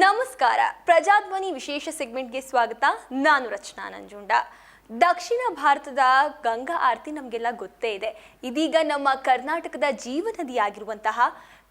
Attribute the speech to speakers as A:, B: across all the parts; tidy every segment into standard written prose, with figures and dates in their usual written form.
A: ನಮಸ್ಕಾರ. ಪ್ರಜಾಧ್ವನಿ ವಿಶೇಷ ಸೆಗ್ಮೆಂಟ್ಗೆ ಸ್ವಾಗತ. ನಾನು ರಚನಾ ನಂಜುಂಡ. ದಕ್ಷಿಣ ಭಾರತದ ಗಂಗಾ ಆರತಿ ನಮಗೆಲ್ಲ ಗೊತ್ತೇ ಇದೆ. ಇದೀಗ ನಮ್ಮ ಕರ್ನಾಟಕದ ಜೀವನದಿಯಾಗಿರುವಂತಹ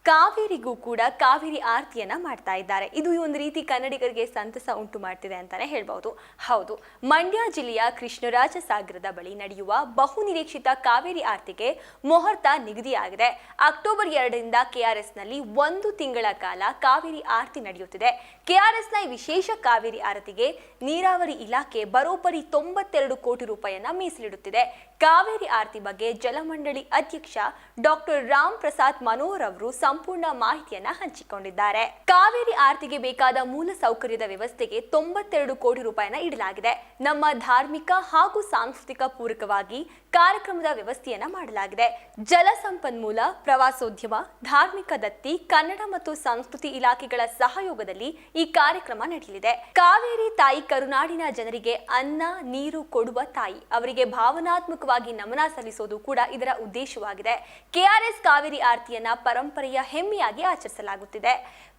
A: ಕಾವೇರಿಗೂ ಕೂಡ ಕಾವೇರಿ ಆರತಿಯನ್ನ ಮಾಡ್ತಾ ಇದ್ದಾರೆ. ಇದು ಒಂದು ರೀತಿ ಕನ್ನಡಿಗರಿಗೆ ಸಂತಸ ಉಂಟು ಮಾಡ್ತಿದೆ ಅಂತಾನೆ ಹೇಳ್ಬಹುದು. ಹೌದು, ಮಂಡ್ಯ ಜಿಲ್ಲೆಯ ಕೃಷ್ಣರಾಜ ಸಾಗರದ ಬಳಿ ನಡೆಯುವ ಬಹು ನಿರೀಕ್ಷಿತ ಕಾವೇರಿ ಆರತಿಗೆ ಮುಹೂರ್ತ ನಿಗದಿಯಾಗಿದೆ. ಅಕ್ಟೋಬರ್ 2ರಿಂದ ಕೆಆರ್ಎಸ್ನಲ್ಲಿ 1 ತಿಂಗಳ ಕಾಲ ಕಾವೇರಿ ಆರತಿ ನಡೆಯುತ್ತಿದೆ. ಕೆಆರ್ಎಸ್ನ ವಿಶೇಷ ಕಾವೇರಿ ಆರತಿಗೆ ನೀರಾವರಿ ಇಲಾಖೆ ಬರೋಬ್ಬರಿ 92 ಕೋಟಿ ರೂಪಾಯಿಯನ್ನ ಮೀಸಲಿಡುತ್ತಿದೆ. ಕಾವೇರಿ ಆರತಿ ಬಗ್ಗೆ ಜಲಮಂಡಳಿ ಅಧ್ಯಕ್ಷ ಡಾಕ್ಟರ್ ರಾಮ್ ಪ್ರಸಾದ್ ಮನೋಹರ್ ಅವರು ಸಂಪೂರ್ಣ ಮಾಹಿತಿಯನ್ನ ಹಂಚಿಕೊಂಡಿದ್ದಾರೆ. ಕಾವೇರಿ ಆರತಿಗೆ ಬೇಕಾದ ಮೂಲ ಸೌಕರ್ಯದ ವ್ಯವಸ್ಥೆಗೆ 92 ಕೋಟಿ ರೂಪಾಯಿನ ಇಡಲಾಗಿದೆ. ನಮ್ಮ ಧಾರ್ಮಿಕ ಹಾಗೂ ಸಾಂಸ್ಕೃತಿಕ ಪೂರಕವಾಗಿ ಕಾರ್ಯಕ್ರಮದ ವ್ಯವಸ್ಥೆಯನ್ನ ಮಾಡಲಾಗಿದೆ. ಜಲ ಸಂಪನ್ಮೂಲ, ಪ್ರವಾಸೋದ್ಯಮ, ಧಾರ್ಮಿಕ ದತ್ತಿ, ಕನ್ನಡ ಮತ್ತು ಸಂಸ್ಕೃತಿ ಇಲಾಖೆಗಳ ಸಹಯೋಗದಲ್ಲಿ ಈ ಕಾರ್ಯಕ್ರಮ ನಡೆಯಲಿದೆ. ಕಾವೇರಿ ತಾಯಿ ಕರುನಾಡಿನ ಜನರಿಗೆ ಅನ್ನ ನೀರು ಕೊಡುವ ತಾಯಿ, ಅವರಿಗೆ ಭಾವನಾತ್ಮಕವಾಗಿ ನಮನ ಸಲ್ಲಿಸೋದು ಕೂಡ ಇದರ ಉದ್ದೇಶವಾಗಿದೆ. ಕೆಆರ್ಎಸ್ ಕಾವೇರಿ ಆರತಿಯನ್ನ ಪರಂಪರೆಯ ಹೆಮ್ಮೆಯಾಗಿ ಆಚರಿಸಲಾಗುತ್ತಿದೆ.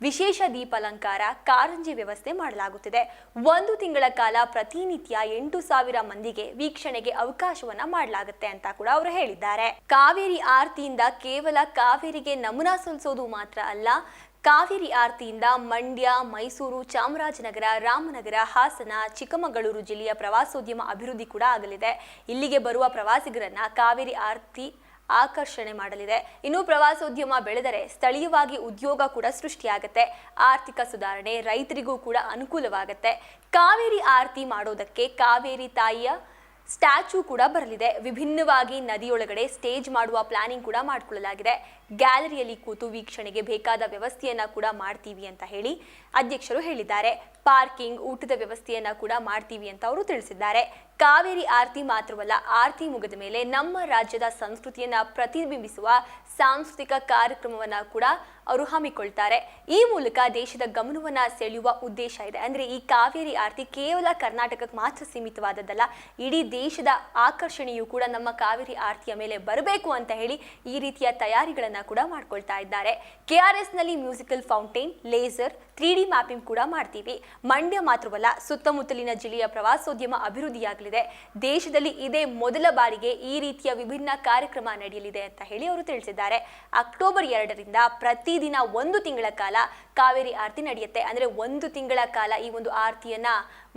A: ವಿಶೇಷ ದೀಪಾಲಂಕಾರ, ಕಾರಂಜಿ ವ್ಯವಸ್ಥೆ ಮಾಡಲಾಗುತ್ತಿದೆ. 1 ತಿಂಗಳ ಕಾಲ ಪ್ರತಿನಿತ್ಯ 8,000 ಮಂದಿಗೆ ವೀಕ್ಷಣೆಗೆ ಅವಕಾಶವನ್ನ ಮಾಡಲಾಗುತ್ತೆ ಅಂತ ಕೂಡ ಅವರು ಹೇಳಿದ್ದಾರೆ. ಕಾವೇರಿ ಆರತಿಯಿಂದ ಕೇವಲ ಕಾವೇರಿಗೆ ನಮನ ಸಲ್ಲಿಸೋದು ಮಾತ್ರ ಅಲ್ಲ, ಕಾವೇರಿ ಆರತಿಯಿಂದ ಮಂಡ್ಯ, ಮೈಸೂರು, ಚಾಮರಾಜನಗರ, ರಾಮನಗರ, ಹಾಸನ, ಚಿಕ್ಕಮಗಳೂರು ಜಿಲ್ಲೆಯ ಪ್ರವಾಸೋದ್ಯಮ ಅಭಿವೃದ್ಧಿ ಕೂಡ ಆಗಲಿದೆ. ಇಲ್ಲಿಗೆ ಬರುವ ಪ್ರವಾಸಿಗರನ್ನ ಕಾವೇರಿ ಆರತಿ ಆಕರ್ಷಣೆ ಮಾಡಲಿದೆ. ಇನ್ನು ಪ್ರವಾಸೋದ್ಯಮ ಬೆಳೆದರೆ ಸ್ಥಳೀಯವಾಗಿ ಉದ್ಯೋಗ ಕೂಡ ಸೃಷ್ಟಿಯಾಗುತ್ತೆ. ಆರ್ಥಿಕ ಸುಧಾರಣೆ, ರೈತರಿಗೂ ಕೂಡ ಅನುಕೂಲವಾಗುತ್ತೆ. ಕಾವೇರಿ ಆರತಿ ಮಾಡೋದಕ್ಕೆ ಕಾವೇರಿ ತಾಯಿಯ ಸ್ಟ್ಯಾಚ್ಯೂ ಕೂಡ ಬರಲಿದೆ. ವಿಭಿನ್ನವಾಗಿ ನದಿಯೊಳಗಡೆ ಸ್ಟೇಜ್ ಮಾಡುವ ಪ್ಲಾನಿಂಗ್ ಕೂಡ ಮಾಡಿಕೊಳ್ಳಲಾಗಿದೆ. ಗ್ಯಾಲರಿಯಲ್ಲಿ ಕೂತು ವೀಕ್ಷಣೆಗೆ ಬೇಕಾದ ವ್ಯವಸ್ಥೆಯನ್ನ ಕೂಡ ಮಾಡ್ತೀವಿ ಅಂತ ಹೇಳಿ ಅಧ್ಯಕ್ಷರು ಹೇಳಿದ್ದಾರೆ. ಪಾರ್ಕಿಂಗ್, ಊಟದ ವ್ಯವಸ್ಥೆಯನ್ನ ಕೂಡ ಮಾಡ್ತೀವಿ ಅಂತ ಅವರು ತಿಳಿಸಿದ್ದಾರೆ. ಕಾವೇರಿ ಆರತಿ ಮಾತ್ರವಲ್ಲ, ಆರತಿ ಮುಗಿದ ಮೇಲೆ ನಮ್ಮ ರಾಜ್ಯದ ಸಂಸ್ಕೃತಿಯನ್ನ ಪ್ರತಿಬಿಂಬಿಸುವ ಸಾಂಸ್ಕೃತಿಕ ಕಾರ್ಯಕ್ರಮವನ್ನ ಕೂಡ ಅವರು ಹಮ್ಮಿಕೊಳ್ತಾರೆ. ಈ ಮೂಲಕ ದೇಶದ ಗಮನವನ್ನ ಸೆಳೆಯುವ ಉದ್ದೇಶ ಇದೆ. ಅಂದ್ರೆ ಈ ಕಾವೇರಿ ಆರತಿ ಕೇವಲ ಕರ್ನಾಟಕಕ್ಕೆ ಮಾತ್ರ ಸೀಮಿತವಾದದ್ದಲ್ಲ, ಇಡೀ ದೇಶದ ಆಕರ್ಷಣೆಯು ಕೂಡ ನಮ್ಮ ಕಾವೇರಿ ಆರತಿಯ ಮೇಲೆ ಬರಬೇಕು ಅಂತ ಹೇಳಿ ಈ ರೀತಿಯ ತಯಾರಿಗಳನ್ನ ಕೂಡ ಮಾಡ್ಕೊಳ್ತಾ ಇದ್ದಾರೆ. ಕೆಆರ್ಎಸ್ ನಲ್ಲಿ musical fountain, laser, 3D mapping ಕೂಡ ಮಾಡ್ತೀವಿ. ಮಂಡ್ಯ ಮಾತ್ರವಲ್ಲ, ಸುತ್ತಮುತ್ತಲಿನ ಜಿಲ್ಲೆಯ ಪ್ರವಾಸೋದ್ಯಮ ಅಭಿವೃದ್ಧಿಯಾಗಲಿದೆ. ದೇಶದಲ್ಲಿ ಇದೇ ಮೊದಲ ಬಾರಿಗೆ ಈ ರೀತಿಯ ವಿಭಿನ್ನ ಕಾರ್ಯಕ್ರಮ ನಡೆಯಲಿದೆ ಅಂತ ಹೇಳಿ ಅವರು ತಿಳಿಸಿದ್ದಾರೆ. ಅಕ್ಟೋಬರ್ 2ರಿಂದ ಪ್ರತಿದಿನ 1 ತಿಂಗಳ ಕಾಲ ಕಾವೇರಿ ಆರತಿ ನಡೆಯುತ್ತೆ. ಅಂದ್ರೆ 1 ತಿಂಗಳ ಕಾಲ ಈ ಒಂದು ಆರತಿಯನ್ನ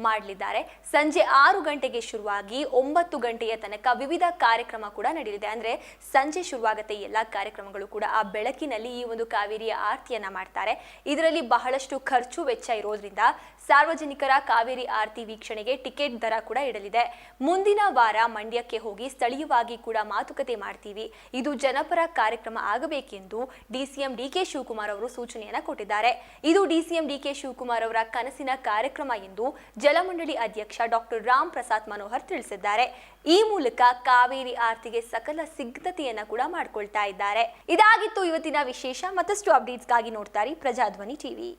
A: ಮಾಡಲಿದ್ದಾರೆ. ಸಂಜೆ 6 ಗಂಟೆಗೆ ಶುರುವಾಗಿ 9 ಗಂಟೆಯ ತನಕ ವಿವಿಧ ಕಾರ್ಯಕ್ರಮ ಕೂಡ ನಡೆಯಲಿದೆ. ಅಂದ್ರೆ ಸಂಜೆ ಶುರುವಾಗುತ್ತೆ ಎಲ್ಲ ಕಾರ್ಯಕ್ರಮಗಳು ಕೂಡ. ಆ ಬೆಳಕಿನಲ್ಲಿ ಈ ಒಂದು ಕಾವೇರಿಯ ಆರತಿಯನ್ನ ಮಾಡ್ತಾರೆ. ಇದರಲ್ಲಿ ಬಹಳಷ್ಟು ಖರ್ಚು ವೆಚ್ಚ ಇರೋದ್ರಿಂದ ಸಾರ್ವಜನಿಕರ ಕಾವೇರಿ ಆರತಿ ವೀಕ್ಷಣೆಗೆ ಟಿಕೆಟ್ ದರ ಕೂಡ ಇಡಲಿದೆ. ಮುಂದಿನ ವಾರ ಮಂಡ್ಯಕ್ಕೆ ಹೋಗಿ ಸ್ಥಳೀಯವಾಗಿ ಕೂಡ ಮಾತುಕತೆ ಮಾಡ್ತೀವಿ. ಇದು ಜನಪರ ಕಾರ್ಯಕ್ರಮ ಆಗಬೇಕೆಂದು ಡಿಸಿಎಂ ಡಿಕೆ ಶಿವಕುಮಾರ್ ಅವರು ಸೂಚನೆಯನ್ನ ಕೊಟ್ಟಿದ್ದಾರೆ. ಇದು ಡಿಸಿಎಂ ಡಿಕೆ ಶಿವಕುಮಾರ್ ಅವರ ಕನಸಿನ ಕಾರ್ಯಕ್ರಮ ಎಂದು ಜಲಮಂಡಳಿ ಅಧ್ಯಕ್ಷ ಡಾಕ್ಟರ್ ರಾಮ್ ಪ್ರಸಾದ್ ಮನೋಹರ್ ತಿಳಿಸಿದ್ದಾರೆ. ಈ ಮೂಲಕ ಕಾವೇರಿ ಆರತಿಗೆ ಸಕಲ ಸಿದ್ಧತೆಯನ್ನ ಕೂಡ ಮಾಡಿಕೊಳ್ತಾ ಇದ್ದಾರೆ. ಇದಾಗಿತ್ತು ಇವತ್ತಿನ ವಿಶೇಷ. ಮತ್ತಷ್ಟು ಅಪ್ಡೇಟ್ಸ್ಗಾಗಿ ನೋಡ್ತಾರೆ ಪ್ರಜಾಧ್ವನಿ ಟಿವಿ.